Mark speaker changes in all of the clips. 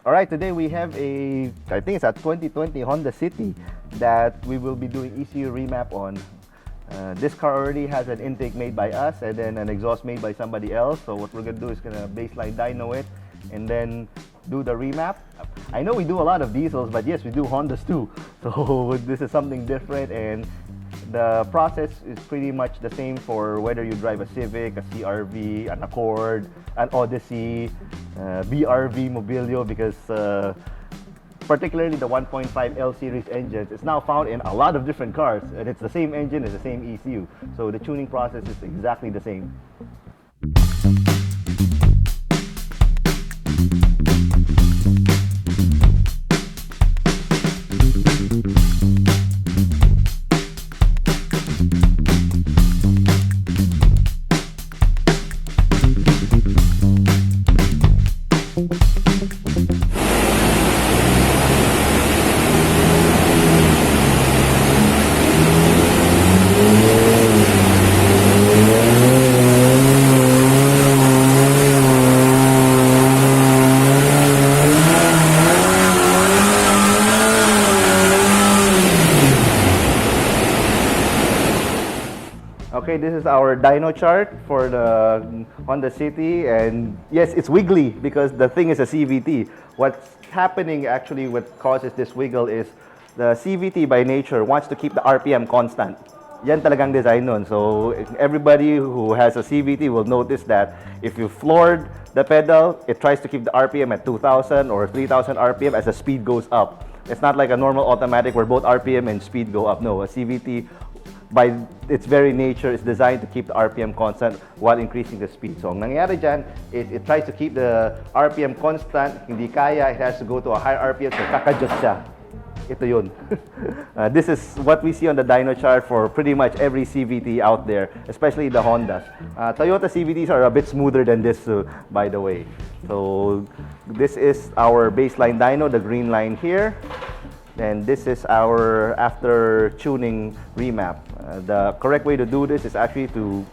Speaker 1: Alright, today we have I think it's a 2020 Honda City that we will be doing ECU remap on. This car already has an intake made by us and then an exhaust made by somebody else. So what we're going to do is going to baseline dyno it and then do the remap. I know we do a lot of diesels, but yes, we do Hondas too. So this is something different, and the process is pretty much the same for whether you drive a Civic, a CRV, an Accord, an Odyssey, BRV, Mobilio, because particularly the 1.5 L series engines is now found in a lot of different cars, and it's the same engine, it's the same ECU. So the tuning process is exactly the same. Okay, this is our dyno chart for the Honda City, and yes, it's wiggly because the thing is a CVT. What's happening actually, what causes this wiggle is the CVT by nature wants to keep the RPM constant. Yan talagang design nun. So everybody who has a CVT will notice that if you floored the pedal, it tries to keep the RPM at 2,000 or 3,000 RPM as the speed goes up. It's not like a normal automatic where both RPM and speed go up. No, a CVT by its very nature is designed to keep the RPM constant while increasing the speed. So ang nangyayari dyan is it tries to keep the RPM constant. Hindi kaya, it has to go to a higher RPM, so kakadjust siya. Ito yun. This is what we see on the dyno chart for pretty much every CVT out there, especially the Hondas. Toyota CVTs are a bit smoother than this, by the way. So this is our baseline dyno, the green line here. And this is our after tuning remap. The correct way to do this is actually to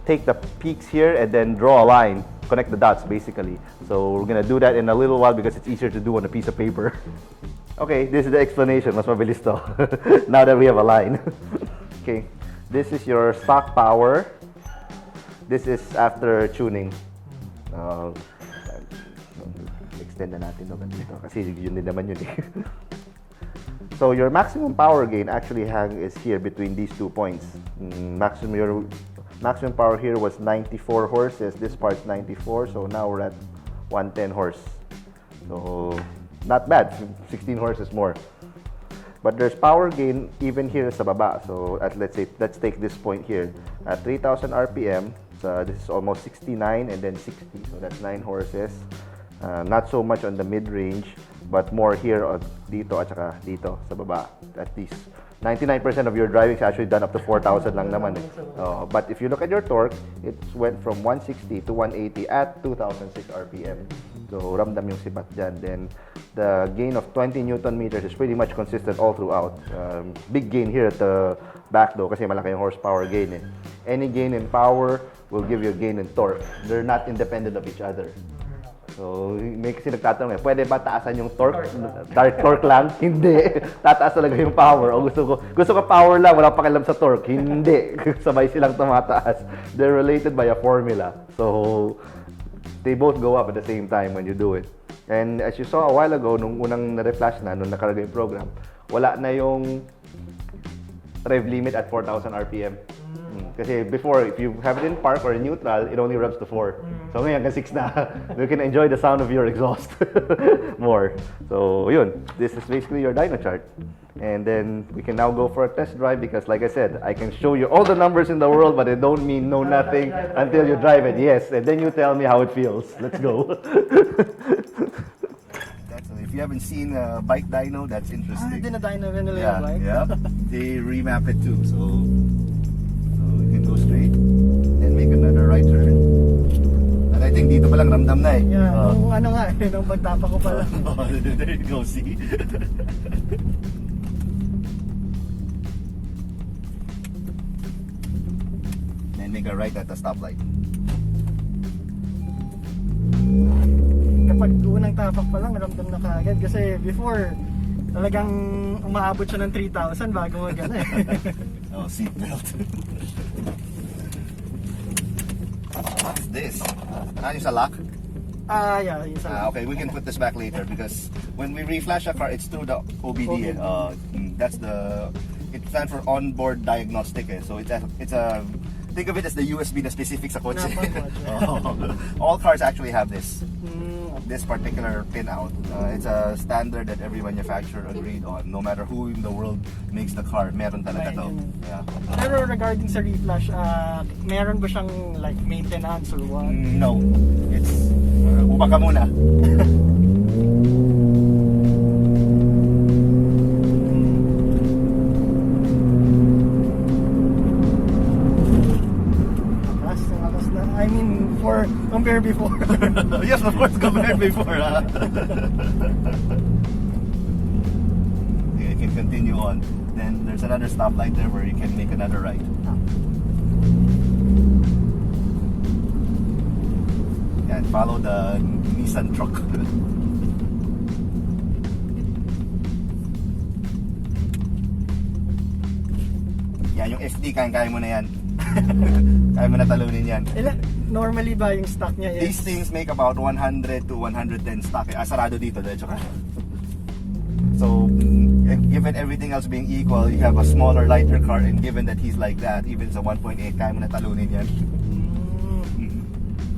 Speaker 1: take the peaks here and then draw a line, connect the dots basically. So we're gonna do that in a little while because it's easier to do on a piece of paper. Okay, this is the explanation. Mas mabilis to. Now that we have a line. Okay, this is your stock power. This is after tuning. Extend na natin dito kasi yun din naman yun eh. So your maximum power gain actually is here between these 2 points. Your maximum power here was 94 horses. This part's 94, so now we're at 110 horse. So not bad, 16 horses more. But there's power gain even here sa baba. So let's take this point here at 3,000 RPM. So this is almost 69 and then 60. So that's 9 horses. Not so much on the mid-range, but more here dito at saka dito sa baba. At least 99% of your driving is actually done up to 4,000 lang naman. But if you look at your torque, it went from 160 to 180 at 2,006 RPM. So ramdam yung sibat dyan. Then the gain of 20 Newton meters is pretty much consistent all throughout. Big gain here at the back though kasi malaki yung horsepower gain eh. Any gain in power will give you a gain in torque. They're not independent of each other. So, may kasi nagtatanong eh, pwede ba taasan yung torque? Dark torque lang? Hindi. Tataas talaga yung power. O gusto ko power lang, wala pakialam sa torque. Hindi. Sabay silang tumataas. They're related by a formula. So, they both go up at the same time when you do it. And as you saw a while ago, nung unang na-reflash na, nung nakalagay yung program, wala na yung rev limit at 4,000 RPM. Kasi before, if you have it in park or in neutral, it only revs to 4. So ngayon, hanggang 6 na. You can enjoy the sound of your exhaust more. So yun, this is basically your dyno chart. And then we can now go for a test drive because like I said, I can show you all the numbers in the world, but they don't mean nothing until you drive it. Yes, and then you tell me how it feels. Let's go. If you haven't seen a bike dyno, that's interesting.
Speaker 2: Dyno nila yung bike?
Speaker 1: Yeah. They remap it too. So you can go straight, then make another right turn. And I think dito pa lang ramdam na eh.
Speaker 2: Yeah, nung ano nga eh, nung pagtapa ko pa lang.
Speaker 1: There you go, see? Then make a right at the stoplight.
Speaker 2: pag unang tapak pa lang, ramdam na kaagad. Kasi before, talagang umaabot siya ng 3,000 bago mag-ano eh.
Speaker 1: Oh, seatbelt. What's this? Yung sa lock?
Speaker 2: Yeah, yung sa
Speaker 1: Okay, we can put this back later because when we reflash a car, it's through the OBD. That's the, it stands for onboard diagnostic. So it's a think of it as the USB na specific sa kotse. All cars actually have this. This particular pinout. It's a standard that every manufacturer agreed on. No matter who in the world makes the car, meron talaga to. Yeah.
Speaker 2: Pero regarding sa Reflash, meron ba siyang like maintenance or what?
Speaker 1: No. It's upa ka muna.
Speaker 2: I mean, for compare before.
Speaker 1: Yes, of course, compared before. You can continue on. Then there's another stoplight there where you can make another right. And follow the Nissan truck. Yan, yung FD, kaya mo na yan. Kaya mo na talunin yan.
Speaker 2: Normally ba yung stock niya is?
Speaker 1: These things make about 100 to 110 stock. Sarado dito, diretso ka. So, given everything else being equal, you have a smaller, lighter car, and given that he's like that, even sa 1.8, kaya mo na talunin yan.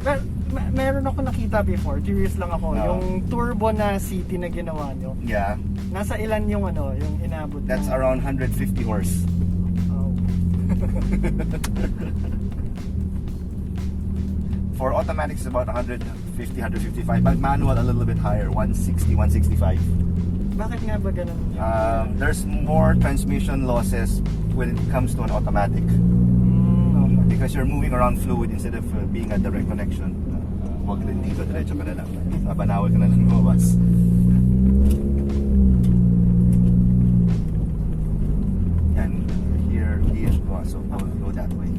Speaker 2: Well, meron ako nakita before, curious lang ako, yung turbo na city na ginawa nyo.
Speaker 1: Yeah.
Speaker 2: Nasa ilan yung yung inabot?
Speaker 1: That's around 150 horse. For automatics, it's about 150, 155. But manual, a little bit higher, 160, 165.
Speaker 2: Bakit nga ba ganun?
Speaker 1: There's more transmission losses when it comes to an automatic. Because you're moving around fluid instead of being a direct connection. Huwag rin dito, diretso ka na lang. Nabanawal ka na lang lumabas. And here, so go that way.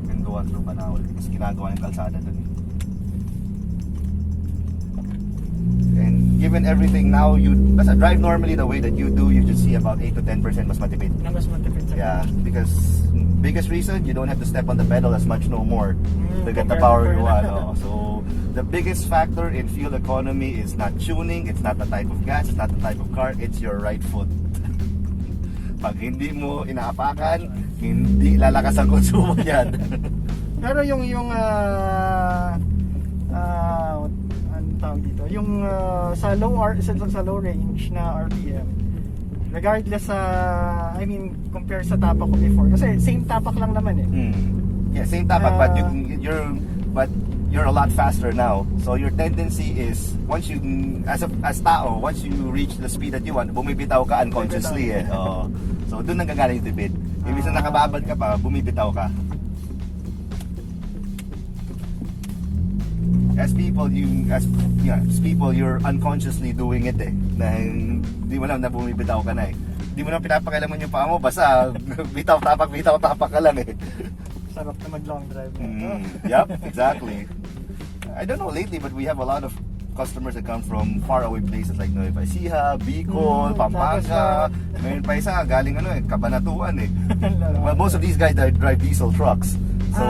Speaker 1: And go through Banawal because ginagawa ng kalsada dun. And given everything now, basta drive normally the way that you do, you just see about 8 to 10% mas matipid.
Speaker 2: Na mas matipid sa
Speaker 1: Yeah, because biggest reason, you don't have to step on the pedal as much no more to get the power you want. So the biggest factor in fuel economy is not tuning, it's not the type of gas, it's not the type of car, it's your right foot. Pag hindi mo inaapakan, hindi lalakas ang konsumo niyan.
Speaker 2: Pero yung ano tawag dito? Yung sa low range na RPM, regardless sa compare sa tapak ko before, kasi same tapak lang naman eh.
Speaker 1: Yeah, same tapak, but you're a lot faster now. So your tendency is once you once you reach the speed that you want, bumibitaw ka unconsciously eh. So doon nanggagaling yung tipid. Ibig na nakababad ka pa, bumibitaw ka. As people, you're unconsciously doing it eh. Dahil di mo lang na bumibitaw ka na eh. Di mo lang pinapakailaman yung paa mo, basta bitaw tapak ka lang eh.
Speaker 2: Sarap na mag-long drive.
Speaker 1: Yep, exactly. I don't know lately, but we have a lot of customers that come from faraway places like Nueva Ecija, Bicol, Pampanga. Mayroon pa isa, galing Cabanatuan eh. Well, most of these guys drive diesel trucks. So,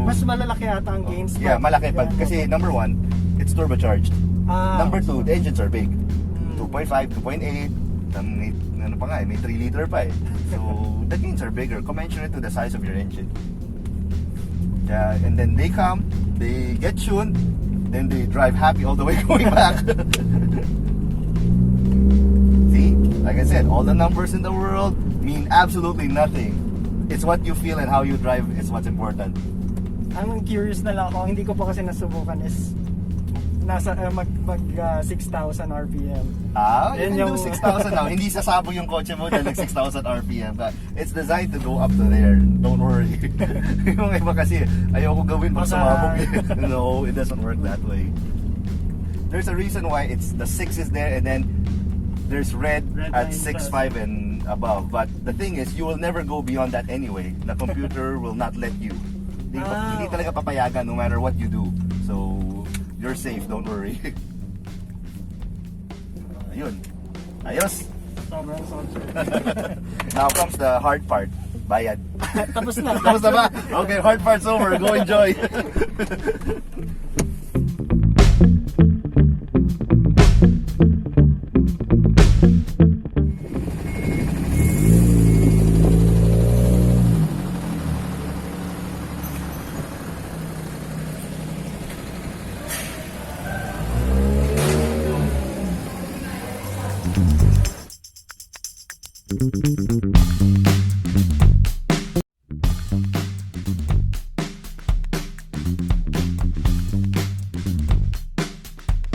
Speaker 2: mas malalaki ata ang gains.
Speaker 1: Yeah, malaki. But kasi number one, it's turbocharged. Number two, the engines are big. 2.5, 2.8, ano pa nga may 3 liter pa eh. So, the gains are bigger, commensurate to the size of your engine. Yeah, and then they come, they get tuned, then they drive happy all the way going back. See, like I said, all the numbers in the world mean absolutely nothing. It's what you feel and how you drive is what's important.
Speaker 2: Ang curious na lang ako, hindi ko pa kasi nasubukan is nasa mag 6,000 RPM.
Speaker 1: You can do 6,000 now. Hindi sasabo yung kotse mo dahil 6,000 RPM. But it's designed to go up to there. Don't worry. Yung iba kasi, ayoko gawin pag sumabog. No, it doesn't work that way. There's a reason why the 6 is there and then there's red at 6.5 and above. But the thing is, you will never go beyond that anyway. The computer will not let you. Hindi talaga papayagan no matter what you do. So, You're safe, don't worry. Ayun. Ayos.
Speaker 2: Sobrang solid.
Speaker 1: Now comes the hard part. Bayad.
Speaker 2: Tapos na.
Speaker 1: Tapos na ba? Okay, hard part's over. Go enjoy.
Speaker 3: Thank you.